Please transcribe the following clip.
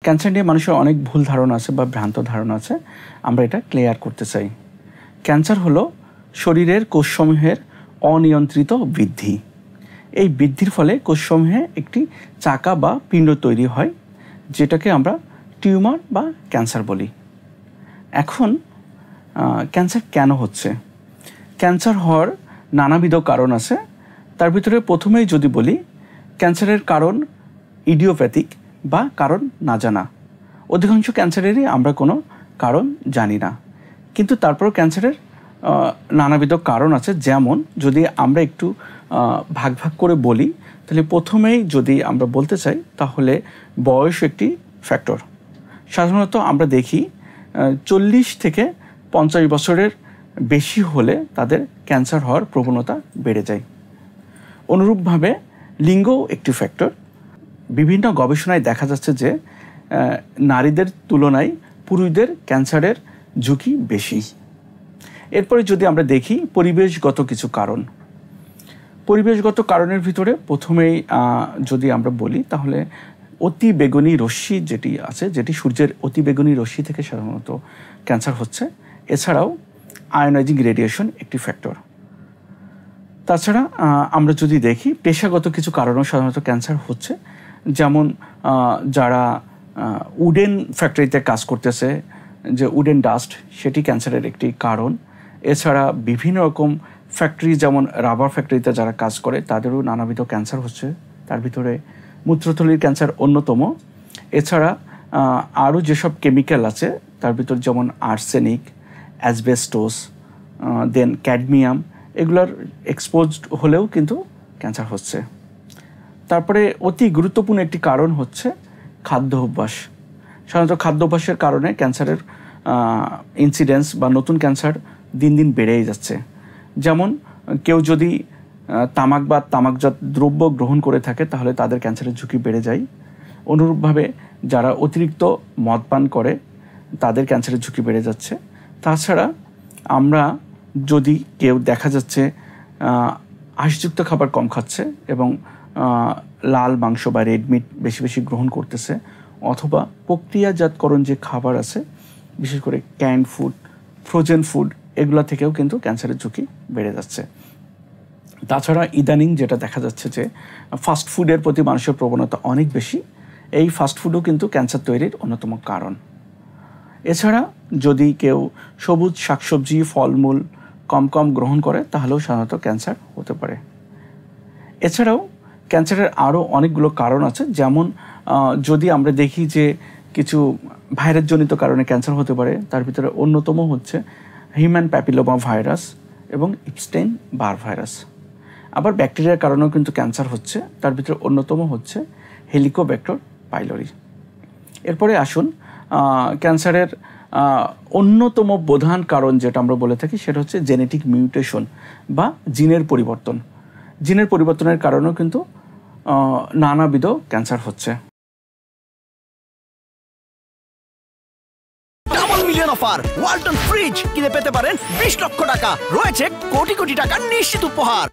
Cancer নিয়ে মানুষের অনেক ভুল ধারণা আছে বা ভ্রান্ত ধারণা আছে, আমরা এটা ক্লিয়ার করতে চাই। ক্যান্সার হলো শরীরের কোষসমূহের অনিয়ন্ত্রিত বৃদ্ধি। এই বৃদ্ধির ফলে কোষসমূহে একটি চাকা বা পিণ্ড তৈরি হয়, যেটাকে আমরা টিউমার বা ক্যান্সার বলি। এখন ক্যান্সার কেন হচ্ছে? ক্যান্সার হওয়ার নানাবিধ কারণ আছে। তার ভিতরে প্রথমেই যদি বলি, ক্যান্সারের কারণ ইডিওপ্যাথিক বা কারণ না জানা। অধিকাংশ ক্যান্সারেরই আমরা কোনো কারণ জানি না, কিন্তু তারপর ক্যান্সারের নানাবিধ কারণ আছে। যেমন যদি আমরা একটু ভাগ ভাগ করে বলি, তাহলে প্রথমেই যদি আমরা বলতে চাই, তাহলে বয়স একটি ফ্যাক্টর। সাধারণত আমরা দেখি 40 থেকে 50 বছরের বেশি হলে তাদের ক্যান্সার হওয়ার প্রবণতা বেড়ে যায়। অনুরূপভাবে লিঙ্গও একটি ফ্যাক্টর। বিভিন্ন গবেষণায় দেখা যাচ্ছে যে নারীদের তুলনায় পুরুষদের ক্যান্সারের ঝুঁকি বেশি। এরপরে যদি আমরা দেখি পরিবেশগত কিছু কারণ, পরিবেশগত কারণের ভিতরে প্রথমেই যদি আমরা বলি, তাহলে অতি বেগুনি রশ্মি যেটি আছে, যেটি সূর্যের অতি বেগুনি রশ্মি থেকে সাধারণত ক্যান্সার হচ্ছে। এছাড়াও আয়োনাইজিং রেডিয়েশন একটি ফ্যাক্টর। তাছাড়া আমরা যদি দেখি পেশাগত কিছু কারণেও সাধারণত ক্যান্সার হচ্ছে। যেমন যারা উডেন ফ্যাক্টরিতে কাজ করতেছে, যে উডেন ডাস্ট, সেটি ক্যান্সারের একটি কারণ। এছাড়া বিভিন্ন রকম ফ্যাক্টরি, যেমন রাবার ফ্যাক্টরিতে যারা কাজ করে, তাদেরও নানাবিধ ক্যান্সার হচ্ছে। তার ভিতরে মূত্রথলির ক্যান্সার অন্যতম। এছাড়া আরও যেসব কেমিক্যাল আছে তার ভিতর যেমন আর্সেনিক, অ্যাসবেস্টোস, দেন ক্যাডমিয়াম, এগুলোর এক্সপোজড হলেও কিন্তু ক্যান্সার হচ্ছে। তারপরে অতি গুরুত্বপূর্ণ একটি কারণ হচ্ছে খাদ্য অভ্যাস। সাধারণত খাদ্য অভ্যাসের কারণে ক্যান্সারের ইনসিডেন্স বা নতুন ক্যান্সার দিন দিন বেড়েই যাচ্ছে। যেমন কেউ যদি তামাক বা তামাকজাত দ্রব্য গ্রহণ করে থাকে, তাহলে তাদের ক্যান্সারের ঝুঁকি বেড়ে যায়। অনুরূপভাবে যারা অতিরিক্ত মদ পান করে, তাদের ক্যান্সারের ঝুঁকি বেড়ে যাচ্ছে। তাছাড়া আমরা যদি কেউ দেখা যাচ্ছে আঁশযুক্ত খাবার কম খাচ্ছে এবং লাল মাংস বা রেড মিট বেশি বেশি গ্রহণ করতেছে, অথবা প্রক্রিয়াজাতকরণ যে খাবার আছে, বিশেষ করে ক্যান্ড ফুড, ফ্রোজেন ফুড, এগুলো থেকেও কিন্তু ক্যান্সারের ঝুঁকি বেড়ে যাচ্ছে। তাছাড়া ইদানিং যেটা দেখা যাচ্ছে যে ফাস্ট ফুডের প্রতি মানুষের প্রবণতা অনেক বেশি। এই ফাস্ট ফুডও কিন্তু ক্যান্সার তৈরির অন্যতম কারণ। এছাড়া যদি কেউ সবুজ শাকসবজি, ফলমূল কম কম গ্রহণ করে, তাহলেও সাধারণত ক্যান্সার হতে পারে। এছাড়াও ক্যান্সারের আরও অনেকগুলো কারণ আছে। যেমন যদি আমরা দেখি যে কিছু ভাইরাসজনিত কারণে ক্যান্সার হতে পারে, তার ভিতরে অন্যতম হচ্ছে হিউম্যান প্যাপিলোমা ভাইরাস এবং ইপস্টেইন বার ভাইরাস। আবার ব্যাকটেরিয়ার কারণেও কিন্তু ক্যান্সার হচ্ছে, তার ভিতরে অন্যতম হচ্ছে হেলিকোব্যাক্টর পাইলোরি। এরপরে আসুন ক্যান্সারের অন্যতম প্রধান কারণ যেটা আমরা বলে থাকি, সেটা হচ্ছে জেনেটিক মিউটেশন বা জিনের পরিবর্তন। জিনের পরিবর্তনের কারণেও কিন্তু নানাবিধ ক্যান্সার হচ্ছে। Double million offer Walton fridge কিনে পেতে পারেন 20 লক্ষ টাকা, রয়েছে কোটি কোটি টাকার নিশ্চিত উপহার।